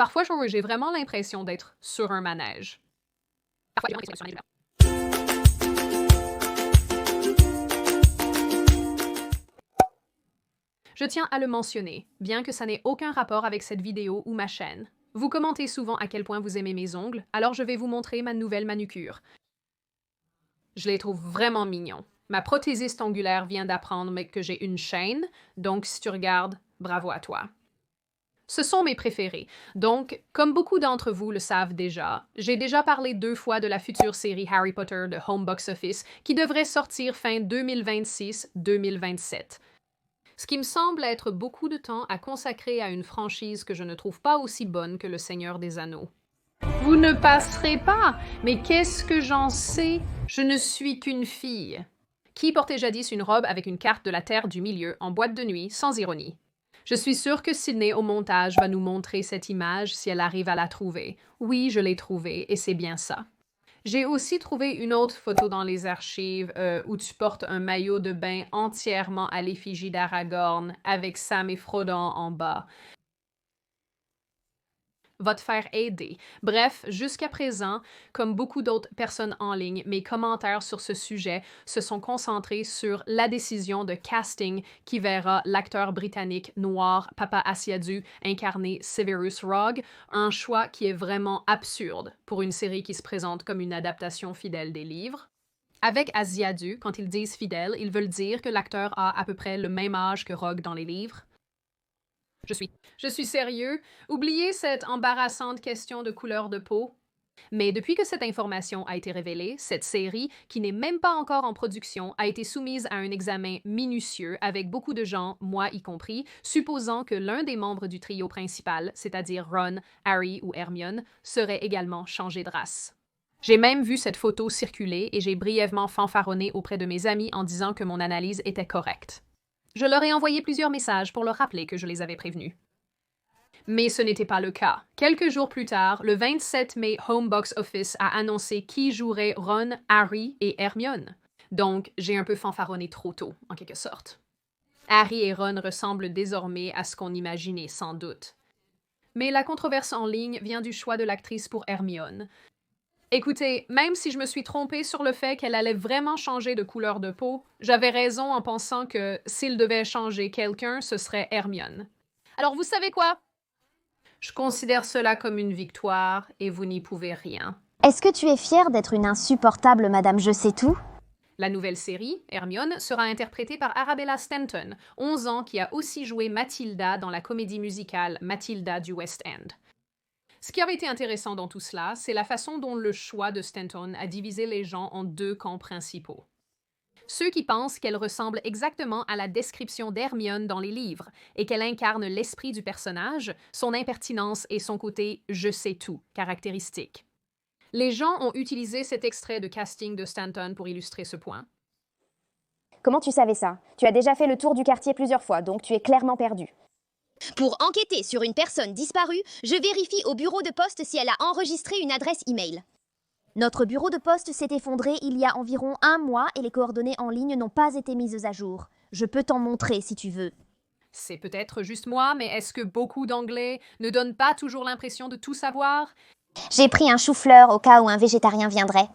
Parfois, j'ai vraiment l'impression d'être sur un manège. Parfois, j'ai l'impression d'être sur un manège. Je tiens à le mentionner, bien que ça n'ait aucun rapport avec cette vidéo ou ma chaîne. Vous commentez souvent à quel point vous aimez mes ongles, alors je vais vous montrer ma nouvelle manucure. Je les trouve vraiment mignons. Ma prothésiste ongulaire vient d'apprendre que j'ai une chaîne, donc si tu regardes, bravo à toi. Ce sont mes préférés. Donc, comme beaucoup d'entre vous le savent déjà, j'ai déjà parlé 2 fois de la future série Harry Potter de Home Box Office qui devrait sortir fin 2026-2027. Ce qui me semble être beaucoup de temps à consacrer à une franchise que je ne trouve pas aussi bonne que Le Seigneur des Anneaux. Vous ne passerez pas, mais qu'est-ce que j'en sais? Je ne suis qu'une fille. Qui portait jadis une robe avec une carte de la Terre du Milieu en boîte de nuit, sans ironie? Je suis sûre que Sydney au montage va nous montrer cette image si elle arrive à la trouver. Oui, je l'ai trouvée, et c'est bien ça. J'ai aussi trouvé une autre photo dans les archives où tu portes un maillot de bain entièrement à l'effigie d'Aragorn avec Sam et Frodon en bas. Va te faire aider. Bref, jusqu'à présent, comme beaucoup d'autres personnes en ligne, mes commentaires sur ce sujet se sont concentrés sur la décision de casting qui verra l'acteur britannique noir Papa Assiadu incarner Severus Rogue, un choix qui est vraiment absurde pour une série qui se présente comme une adaptation fidèle des livres. Avec Assiadu, quand ils disent fidèle, ils veulent dire que l'acteur a à peu près le même âge que Rogue dans les livres. Je suis sérieux. Oubliez cette embarrassante question de couleur de peau. Mais depuis que cette information a été révélée, cette série, qui n'est même pas encore en production, a été soumise à un examen minutieux avec beaucoup de gens, moi y compris, supposant que l'un des membres du trio principal, c'est-à-dire Ron, Harry ou Hermione, serait également changé de race. J'ai même vu cette photo circuler et j'ai brièvement fanfaronné auprès de mes amis en disant que mon analyse était correcte. Je leur ai envoyé plusieurs messages pour leur rappeler que je les avais prévenus. Mais ce n'était pas le cas. Quelques jours plus tard, le 27 mai, Home Box Office a annoncé qui jouerait Ron, Harry et Hermione. Donc, j'ai un peu fanfaronné trop tôt, en quelque sorte. Harry et Ron ressemblent désormais à ce qu'on imaginait, sans doute. Mais la controverse en ligne vient du choix de l'actrice pour Hermione. Écoutez, même si je me suis trompée sur le fait qu'elle allait vraiment changer de couleur de peau, j'avais raison en pensant que s'il devait changer quelqu'un, ce serait Hermione. Alors vous savez quoi? Je considère cela comme une victoire et vous n'y pouvez rien. Est-ce que tu es fière d'être une insupportable Madame Je sais tout? La nouvelle série, Hermione, sera interprétée par Arabella Stanton, 11 ans, qui a aussi joué Mathilda dans la comédie musicale Mathilda du West End. Ce qui aurait été intéressant dans tout cela, c'est la façon dont le choix de Stanton a divisé les gens en 2 camps principaux. Ceux qui pensent qu'elle ressemble exactement à la description d'Hermione dans les livres et qu'elle incarne l'esprit du personnage, son impertinence et son côté « je sais tout » caractéristique. Les gens ont utilisé cet extrait de casting de Stanton pour illustrer ce point. Comment tu savais ça? Tu as déjà fait le tour du quartier plusieurs fois, donc tu es clairement perdu. Pour enquêter sur une personne disparue, je vérifie au bureau de poste si elle a enregistré une adresse e-mail. Notre bureau de poste s'est effondré il y a environ 1 mois et les coordonnées en ligne n'ont pas été mises à jour. Je peux t'en montrer si tu veux. C'est peut-être juste moi, mais est-ce que beaucoup d'Anglais ne donnent pas toujours l'impression de tout savoir? J'ai pris un chou-fleur au cas où un végétarien viendrait.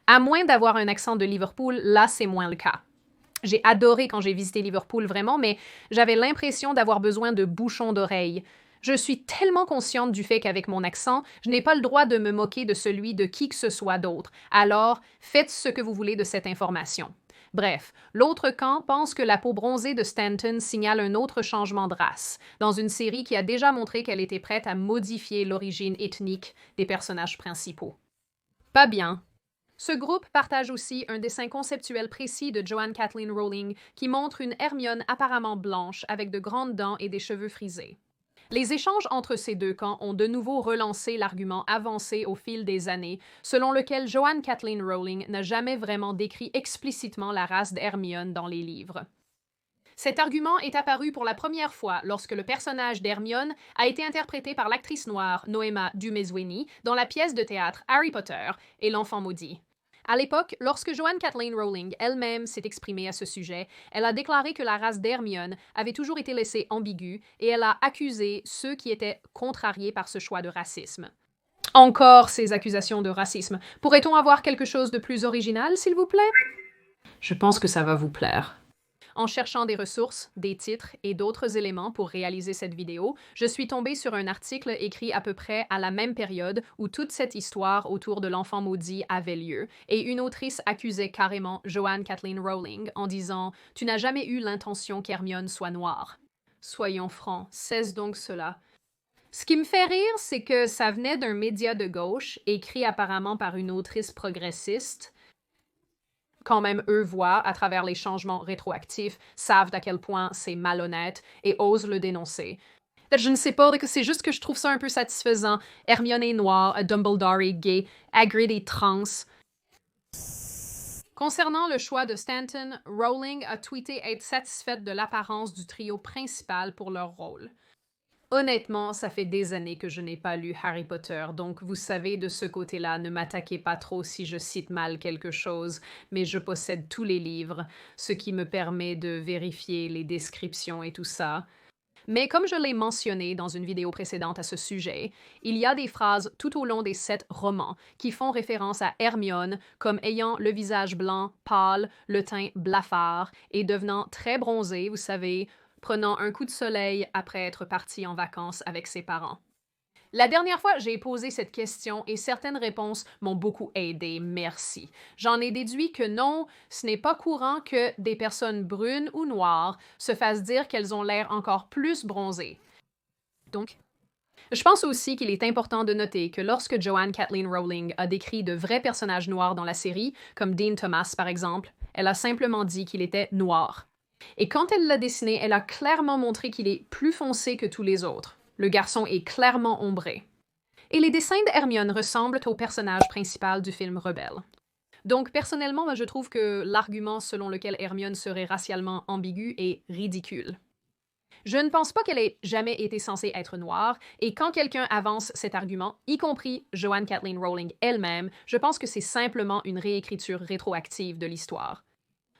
À moins d'avoir un accent de Liverpool, là c'est moins le cas. J'ai adoré quand j'ai visité Liverpool vraiment, mais j'avais l'impression d'avoir besoin de bouchons d'oreilles. Je suis tellement consciente du fait qu'avec mon accent, je n'ai pas le droit de me moquer de celui de qui que ce soit d'autre. Alors, faites ce que vous voulez de cette information. Bref, l'autre camp pense que la peau bronzée de Stanton signale un autre changement de race, dans une série qui a déjà montré qu'elle était prête à modifier l'origine ethnique des personnages principaux. Pas bien. Ce groupe partage aussi un dessin conceptuel précis de Joanne Kathleen Rowling qui montre une Hermione apparemment blanche avec de grandes dents et des cheveux frisés. Les échanges entre ces 2 camps ont de nouveau relancé l'argument avancé au fil des années, selon lequel Joanne Kathleen Rowling n'a jamais vraiment décrit explicitement la race d'Hermione dans les livres. Cet argument est apparu pour la première fois lorsque le personnage d'Hermione a été interprété par l'actrice noire Noéma Dumezweni dans la pièce de théâtre Harry Potter et l'Enfant maudit. À l'époque, lorsque Joanne Kathleen Rowling elle-même s'est exprimée à ce sujet, elle a déclaré que la race d'Hermione avait toujours été laissée ambiguë et elle a accusé ceux qui étaient contrariés par ce choix de racisme. Encore ces accusations de racisme. Pourrait-on avoir quelque chose de plus original, s'il vous plaît? Je pense que ça va vous plaire. En cherchant des ressources, des titres et d'autres éléments pour réaliser cette vidéo, je suis tombée sur un article écrit à peu près à la même période où toute cette histoire autour de l'enfant maudit avait lieu, et une autrice accusait carrément Joanne Kathleen Rowling en disant « Tu n'as jamais eu l'intention qu'Hermione soit noire. » Soyons francs, cesse donc cela. Ce qui me fait rire, c'est que ça venait d'un média de gauche, écrit apparemment par une autrice progressiste. Quand même, eux voient, à travers les changements rétroactifs, savent d'à quel point c'est malhonnête et osent le dénoncer. Je ne sais pas, c'est juste que je trouve ça un peu satisfaisant. Hermione est noire, Dumbledore est gay, Hagrid est trans. Concernant le choix de Stanton, Rowling a tweeté être satisfaite de l'apparence du trio principal pour leur rôle. Honnêtement, ça fait des années que je n'ai pas lu Harry Potter, donc vous savez, de ce côté-là, ne m'attaquez pas trop si je cite mal quelque chose, mais je possède tous les livres, ce qui me permet de vérifier les descriptions et tout ça. Mais comme je l'ai mentionné dans une vidéo précédente à ce sujet, il y a des phrases tout au long des 7 romans qui font référence à Hermione comme ayant le visage blanc, pâle, le teint blafard et devenant très bronzée, vous savez, prenant un coup de soleil après être partie en vacances avec ses parents. La dernière fois, j'ai posé cette question et certaines réponses m'ont beaucoup aidé, merci. J'en ai déduit que non, ce n'est pas courant que des personnes brunes ou noires se fassent dire qu'elles ont l'air encore plus bronzées. Donc, je pense aussi qu'il est important de noter que lorsque Joanne Kathleen Rowling a décrit de vrais personnages noirs dans la série, comme Dean Thomas par exemple, elle a simplement dit qu'il était noir. Et quand elle l'a dessiné, elle a clairement montré qu'il est plus foncé que tous les autres. Le garçon est clairement ombré. Et les dessins d'Hermione ressemblent au personnage principal du film Rebelle. Donc personnellement, je trouve que l'argument selon lequel Hermione serait racialement ambiguë est ridicule. Je ne pense pas qu'elle ait jamais été censée être noire, et quand quelqu'un avance cet argument, y compris Joanne Kathleen Rowling elle-même, je pense que c'est simplement une réécriture rétroactive de l'histoire.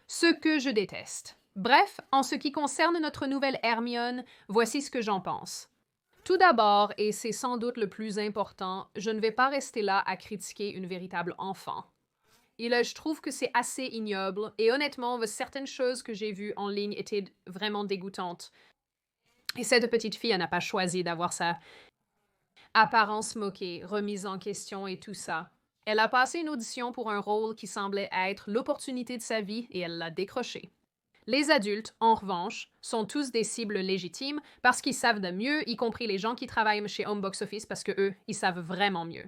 Ce que je déteste. Bref, en ce qui concerne notre nouvelle Hermione, voici ce que j'en pense. Tout d'abord, et c'est sans doute le plus important, je ne vais pas rester là à critiquer une véritable enfant. Et là, je trouve que c'est assez ignoble, et honnêtement, certaines choses que j'ai vues en ligne étaient vraiment dégoûtantes. Et cette petite fille, elle n'a pas choisi d'avoir sa apparence moquée, remise en question et tout ça. Elle a passé une audition pour un rôle qui semblait être l'opportunité de sa vie et elle l'a décroché. Les adultes, en revanche, sont tous des cibles légitimes parce qu'ils savent de mieux, y compris les gens qui travaillent chez Home Box Office parce que eux, ils savent vraiment mieux.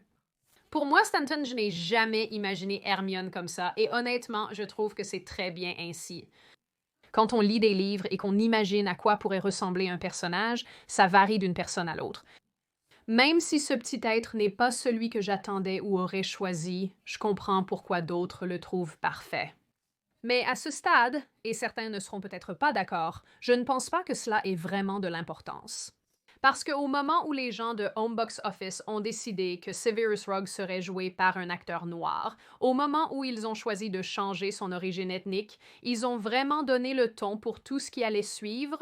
Pour moi, Stanton, je n'ai jamais imaginé Hermione comme ça et honnêtement, je trouve que c'est très bien ainsi. Quand on lit des livres et qu'on imagine à quoi pourrait ressembler un personnage, ça varie d'une personne à l'autre. Même si ce petit être n'est pas celui que j'attendais ou aurais choisi, je comprends pourquoi d'autres le trouvent parfait. Mais à ce stade, et certains ne seront peut-être pas d'accord, je ne pense pas que cela ait vraiment de l'importance. Parce qu'au moment où les gens de Home Box Office ont décidé que Severus Rogue serait joué par un acteur noir, au moment où ils ont choisi de changer son origine ethnique, ils ont vraiment donné le ton pour tout ce qui allait suivre.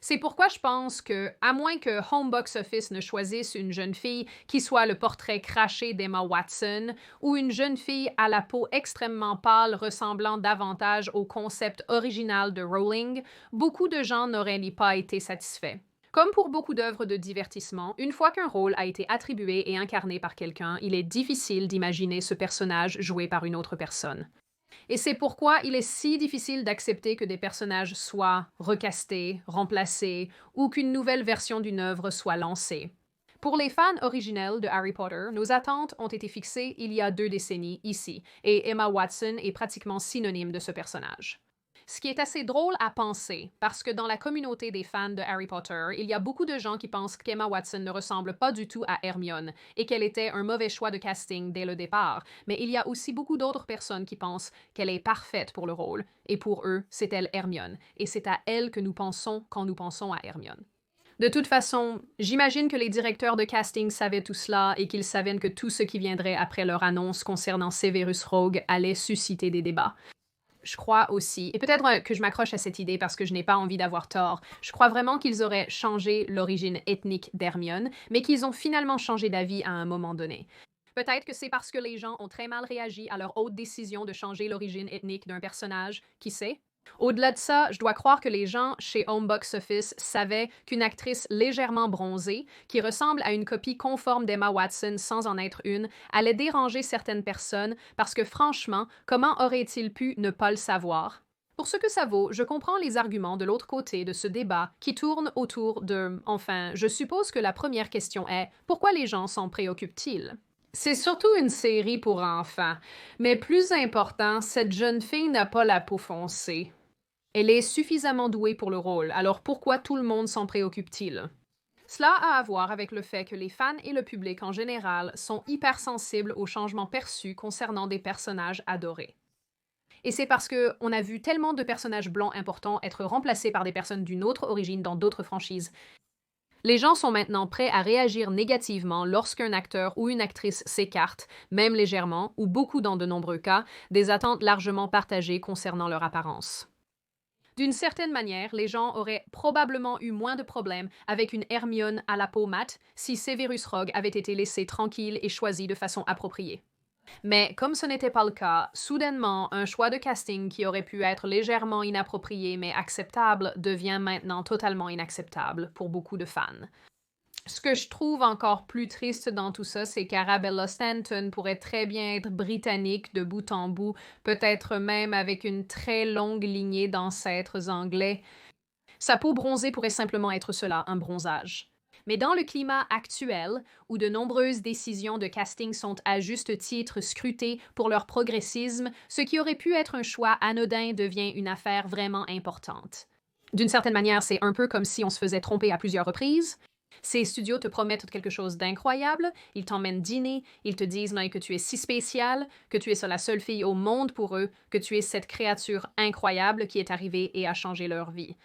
C'est pourquoi je pense que, à moins que Home Box Office ne choisisse une jeune fille qui soit le portrait craché d'Emma Watson, ou une jeune fille à la peau extrêmement pâle ressemblant davantage au concept original de Rowling, beaucoup de gens n'auraient pas été satisfaits. Comme pour beaucoup d'œuvres de divertissement, une fois qu'un rôle a été attribué et incarné par quelqu'un, il est difficile d'imaginer ce personnage joué par une autre personne. Et c'est pourquoi il est si difficile d'accepter que des personnages soient recastés, remplacés, ou qu'une nouvelle version d'une œuvre soit lancée. Pour les fans originels de Harry Potter, nos attentes ont été fixées il y a 2 décennies ici, et Emma Watson est pratiquement synonyme de ce personnage. Ce qui est assez drôle à penser, parce que dans la communauté des fans de Harry Potter, il y a beaucoup de gens qui pensent qu'Emma Watson ne ressemble pas du tout à Hermione et qu'elle était un mauvais choix de casting dès le départ, mais il y a aussi beaucoup d'autres personnes qui pensent qu'elle est parfaite pour le rôle, et pour eux, c'est elle Hermione, et c'est à elle que nous pensons quand nous pensons à Hermione. De toute façon, j'imagine que les directeurs de casting savaient tout cela et qu'ils savaient que tout ce qui viendrait après leur annonce concernant Severus Rogue allait susciter des débats. Je crois aussi, et peut-être que je m'accroche à cette idée parce que je n'ai pas envie d'avoir tort, je crois vraiment qu'ils auraient changé l'origine ethnique d'Hermione, mais qu'ils ont finalement changé d'avis à un moment donné. Peut-être que c'est parce que les gens ont très mal réagi à leur haute décision de changer l'origine ethnique d'un personnage, qui sait? Au-delà de ça, je dois croire que les gens chez Home Box Office savaient qu'une actrice légèrement bronzée, qui ressemble à une copie conforme d'Emma Watson sans en être une, allait déranger certaines personnes parce que franchement, comment aurait-il pu ne pas le savoir? Pour ce que ça vaut, je comprends les arguments de l'autre côté de ce débat qui tourne autour de... Enfin, je suppose que la première question est « Pourquoi les gens s'en préoccupent-ils? » C'est surtout une série pour enfants, mais plus important, cette jeune fille n'a pas la peau foncée. Elle est suffisamment douée pour le rôle, alors pourquoi tout le monde s'en préoccupe-t-il? Cela a à voir avec le fait que les fans et le public en général sont hypersensibles aux changements perçus concernant des personnages adorés. Et c'est parce qu'on a vu tellement de personnages blancs importants être remplacés par des personnes d'une autre origine dans d'autres franchises. Les gens sont maintenant prêts à réagir négativement lorsqu'un acteur ou une actrice s'écarte, même légèrement, ou beaucoup dans de nombreux cas, des attentes largement partagées concernant leur apparence. D'une certaine manière, les gens auraient probablement eu moins de problèmes avec une Hermione à la peau mate si Severus Rogue avait été laissé tranquille et choisi de façon appropriée. Mais comme ce n'était pas le cas, soudainement, un choix de casting qui aurait pu être légèrement inapproprié mais acceptable devient maintenant totalement inacceptable pour beaucoup de fans. Ce que je trouve encore plus triste dans tout ça, c'est qu'Arabella Stanton pourrait très bien être britannique de bout en bout, peut-être même avec une très longue lignée d'ancêtres anglais. Sa peau bronzée pourrait simplement être cela, un bronzage. Mais dans le climat actuel, où de nombreuses décisions de casting sont à juste titre scrutées pour leur progressisme, ce qui aurait pu être un choix anodin devient une affaire vraiment importante. D'une certaine manière, c'est un peu comme si on se faisait tromper à plusieurs reprises. Ces studios te promettent quelque chose d'incroyable, ils t'emmènent dîner, ils te disent que tu es si spécial, que tu es la seule fille au monde pour eux, que tu es cette créature incroyable qui est arrivée et a changé leur vie.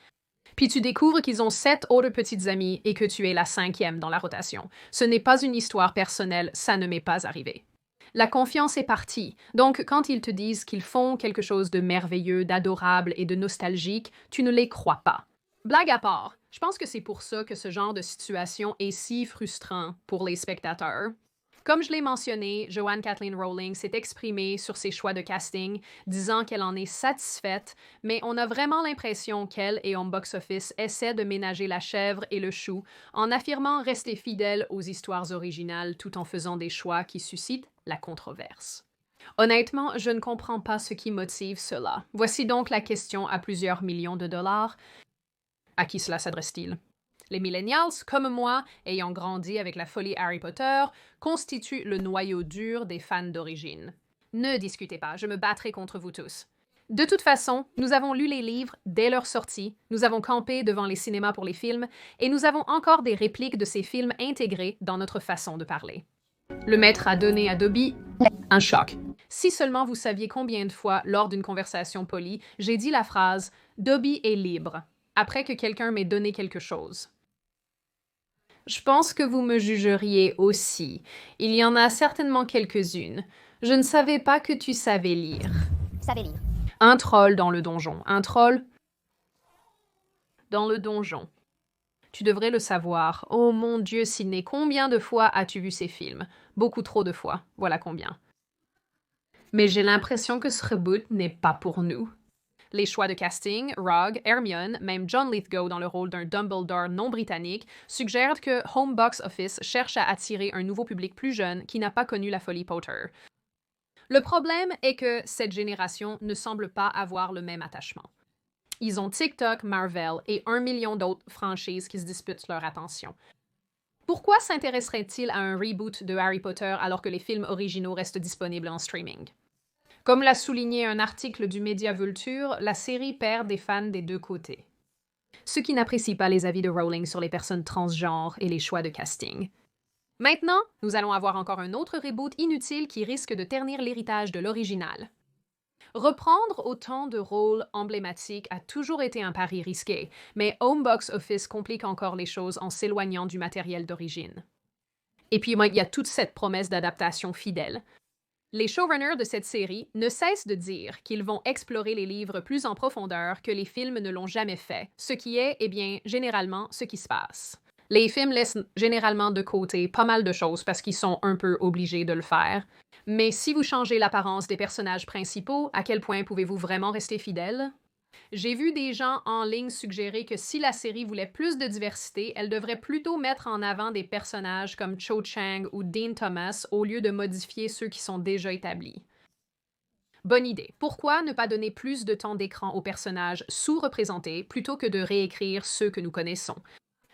Puis tu découvres qu'ils ont 7 autres petites amies et que tu es la 5e dans la rotation. Ce n'est pas une histoire personnelle, ça ne m'est pas arrivé. La confiance est partie, donc quand ils te disent qu'ils font quelque chose de merveilleux, d'adorable et de nostalgique, tu ne les crois pas. Blague à part, je pense que c'est pour ça que ce genre de situation est si frustrant pour les spectateurs. Comme je l'ai mentionné, Joanne Kathleen Rowling s'est exprimée sur ses choix de casting, disant qu'elle en est satisfaite, mais on a vraiment l'impression qu'elle et Home Box Office essaient de ménager la chèvre et le chou en affirmant rester fidèles aux histoires originales tout en faisant des choix qui suscitent la controverse. Honnêtement, je ne comprends pas ce qui motive cela. Voici donc la question à plusieurs millions de dollars. À qui cela s'adresse-t-il? Les millennials, comme moi, ayant grandi avec la folie Harry Potter, constituent le noyau dur des fans d'origine. Ne discutez pas, je me battrai contre vous tous. De toute façon, nous avons lu les livres dès leur sortie, nous avons campé devant les cinémas pour les films, et nous avons encore des répliques de ces films intégrés dans notre façon de parler. Le maître a donné à Dobby un choc. Si seulement vous saviez combien de fois, lors d'une conversation polie, j'ai dit la phrase « Dobby est libre » après que quelqu'un m'ait donné quelque chose. Je pense que vous me jugeriez aussi. Il y en a certainement quelques-unes. Je ne savais pas que tu savais lire. Un troll dans le donjon. Un troll dans le donjon. Tu devrais le savoir. Oh mon Dieu, Sydney, combien de fois as-tu vu ces films? Beaucoup trop de fois. Voilà combien. Mais j'ai l'impression que ce reboot n'est pas pour nous. Les choix de casting, Rogue, Hermione, même John Lithgow dans le rôle d'un Dumbledore non britannique, suggèrent que Home Box Office cherche à attirer un nouveau public plus jeune qui n'a pas connu la folie Potter. Le problème est que cette génération ne semble pas avoir le même attachement. Ils ont TikTok, Marvel et 1 million d'autres franchises qui se disputent leur attention. Pourquoi s'intéresserait-il à un reboot de Harry Potter alors que les films originaux restent disponibles en streaming? Comme l'a souligné un article du média Vulture, la série perd des fans des deux côtés. Ceux qui n'apprécient pas les avis de Rowling sur les personnes transgenres et les choix de casting. Maintenant, nous allons avoir encore un autre reboot inutile qui risque de ternir l'héritage de l'original. Reprendre autant de rôles emblématiques a toujours été un pari risqué, mais Home Box Office complique encore les choses en s'éloignant du matériel d'origine. Et puis, il y a toute cette promesse d'adaptation fidèle. Les showrunners de cette série ne cessent de dire qu'ils vont explorer les livres plus en profondeur que les films ne l'ont jamais fait, ce qui est, eh bien, généralement ce qui se passe. Les films laissent généralement de côté pas mal de choses parce qu'ils sont un peu obligés de le faire. Mais si vous changez l'apparence des personnages principaux, à quel point pouvez-vous vraiment rester fidèle? J'ai vu des gens en ligne suggérer que si la série voulait plus de diversité, elle devrait plutôt mettre en avant des personnages comme Cho Chang ou Dean Thomas au lieu de modifier ceux qui sont déjà établis. Bonne idée. Pourquoi ne pas donner plus de temps d'écran aux personnages sous-représentés plutôt que de réécrire ceux que nous connaissons?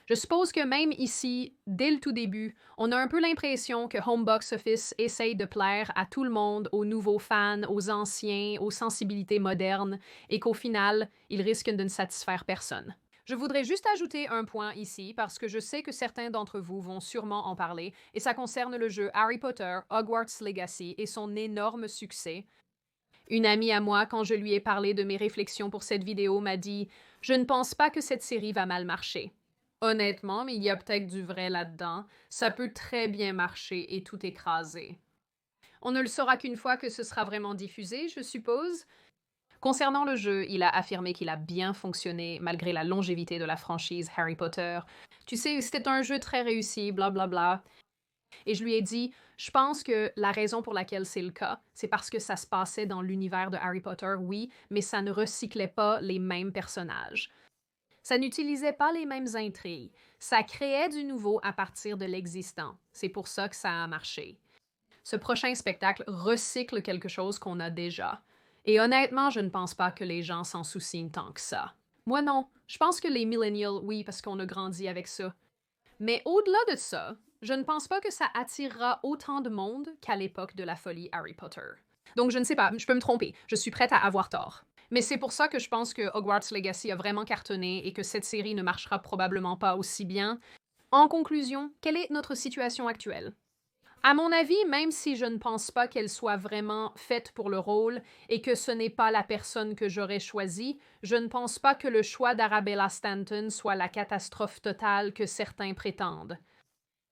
Je suppose que même ici, dès le tout début, on a un peu l'impression que Home Box Office essaye de plaire à tout le monde, aux nouveaux fans, aux anciens, aux sensibilités modernes, et qu'au final, il risque de ne satisfaire personne. Je voudrais juste ajouter un point ici, parce que je sais que certains d'entre vous vont sûrement en parler, et ça concerne le jeu Harry Potter Hogwarts Legacy et son énorme succès. Une amie à moi, quand je lui ai parlé de mes réflexions pour cette vidéo, m'a dit « Je ne pense pas que cette série va mal marcher. » Honnêtement, mais il y a peut-être du vrai là-dedans. Ça peut très bien marcher et tout écraser. On ne le saura qu'une fois que ce sera vraiment diffusé, je suppose. Concernant le jeu, il a affirmé qu'il a bien fonctionné malgré la longévité de la franchise Harry Potter. Tu sais, c'était un jeu très réussi, blablabla. Et je lui ai dit, je pense que la raison pour laquelle c'est le cas, c'est parce que ça se passait dans l'univers de Harry Potter, oui, mais ça ne recyclait pas les mêmes personnages. Ça n'utilisait pas les mêmes intrigues. Ça créait du nouveau à partir de l'existant. C'est pour ça que ça a marché. Ce prochain spectacle recycle quelque chose qu'on a déjà. Et honnêtement, je ne pense pas que les gens s'en soucient tant que ça. Moi non. Je pense que les millennials, oui, parce qu'on a grandi avec ça. Mais au-delà de ça, je ne pense pas que ça attirera autant de monde qu'à l'époque de la folie Harry Potter. Donc je ne sais pas, je peux me tromper. Je suis prête à avoir tort. Mais c'est pour ça que je pense que Hogwarts Legacy a vraiment cartonné et que cette série ne marchera probablement pas aussi bien. En conclusion, quelle est notre situation actuelle? À mon avis, même si je ne pense pas qu'elle soit vraiment faite pour le rôle et que ce n'est pas la personne que j'aurais choisie, je ne pense pas que le choix d'Arabella Stanton soit la catastrophe totale que certains prétendent.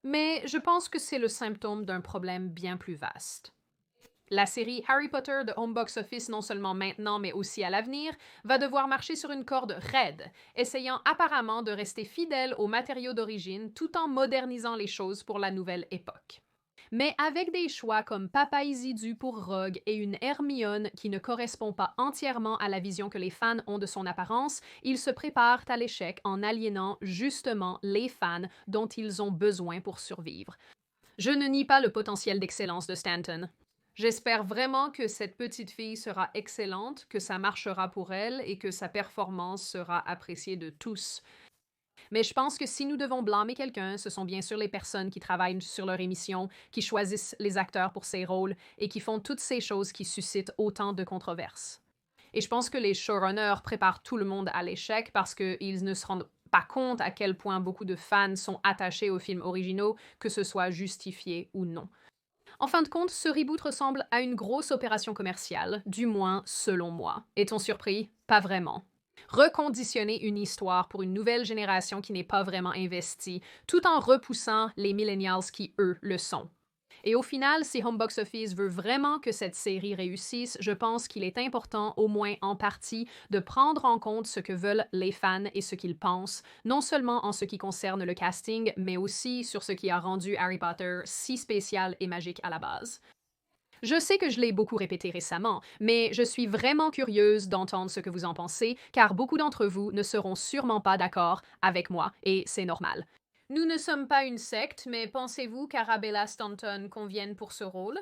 Mais je pense que c'est le symptôme d'un problème bien plus vaste. La série Harry Potter de Home Box Office, non seulement maintenant mais aussi à l'avenir, va devoir marcher sur une corde raide, essayant apparemment de rester fidèle aux matériaux d'origine tout en modernisant les choses pour la nouvelle époque. Mais avec des choix comme Papa Isidus pour Rogue et une Hermione qui ne correspond pas entièrement à la vision que les fans ont de son apparence, ils se préparent à l'échec en aliénant justement les fans dont ils ont besoin pour survivre. Je ne nie pas le potentiel d'excellence de Stanton. J'espère vraiment que cette petite fille sera excellente, que ça marchera pour elle et que sa performance sera appréciée de tous. Mais je pense que si nous devons blâmer quelqu'un, ce sont bien sûr les personnes qui travaillent sur leur émission, qui choisissent les acteurs pour ces rôles et qui font toutes ces choses qui suscitent autant de controverses. Et je pense que les showrunners préparent tout le monde à l'échec parce qu'ils ne se rendent pas compte à quel point beaucoup de fans sont attachés aux films originaux, que ce soit justifié ou non. En fin de compte, ce reboot ressemble à une grosse opération commerciale, du moins selon moi. Est-on surpris? Pas vraiment. Reconditionner une histoire pour une nouvelle génération qui n'est pas vraiment investie, tout en repoussant les millennials qui, eux, le sont. Et au final, si Home Box Office veut vraiment que cette série réussisse, je pense qu'il est important, au moins en partie, de prendre en compte ce que veulent les fans et ce qu'ils pensent, non seulement en ce qui concerne le casting, mais aussi sur ce qui a rendu Harry Potter si spécial et magique à la base. Je sais que je l'ai beaucoup répété récemment, mais je suis vraiment curieuse d'entendre ce que vous en pensez, car beaucoup d'entre vous ne seront sûrement pas d'accord avec moi, et c'est normal. Nous ne sommes pas une secte, mais pensez-vous qu'Arabella Stanton convienne pour ce rôle?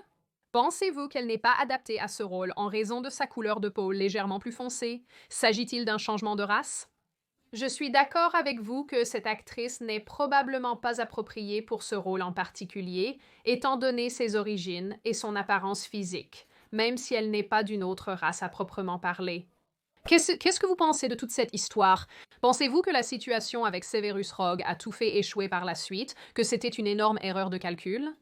Pensez-vous qu'elle n'est pas adaptée à ce rôle en raison de sa couleur de peau légèrement plus foncée? S'agit-il d'un changement de race? Je suis d'accord avec vous que cette actrice n'est probablement pas appropriée pour ce rôle en particulier, étant donné ses origines et son apparence physique, même si elle n'est pas d'une autre race à proprement parler. Qu'est-ce que vous pensez de toute cette histoire? Pensez-vous que la situation avec Severus Rogue a tout fait échouer par la suite, que c'était une énorme erreur de calcul?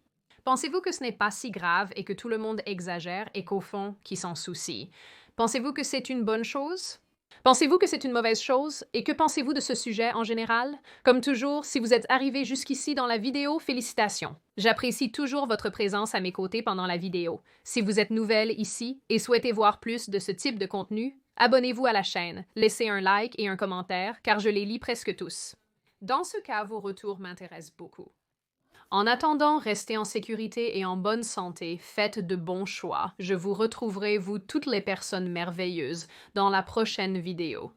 Pensez-vous que ce n'est pas si grave et que tout le monde exagère et qu'au fond, qui s'en soucie? Pensez-vous que c'est une bonne chose? Pensez-vous que c'est une mauvaise chose? Et que pensez-vous de ce sujet en général? Comme toujours, si vous êtes arrivé jusqu'ici dans la vidéo, félicitations. J'apprécie toujours votre présence à mes côtés pendant la vidéo. Si vous êtes nouvelle ici et souhaitez voir plus de ce type de contenu, abonnez-vous à la chaîne, laissez un like et un commentaire, car je les lis presque tous. Dans ce cas, vos retours m'intéressent beaucoup. En attendant, restez en sécurité et en bonne santé, faites de bons choix. Je vous retrouverai, vous toutes les personnes merveilleuses, dans la prochaine vidéo.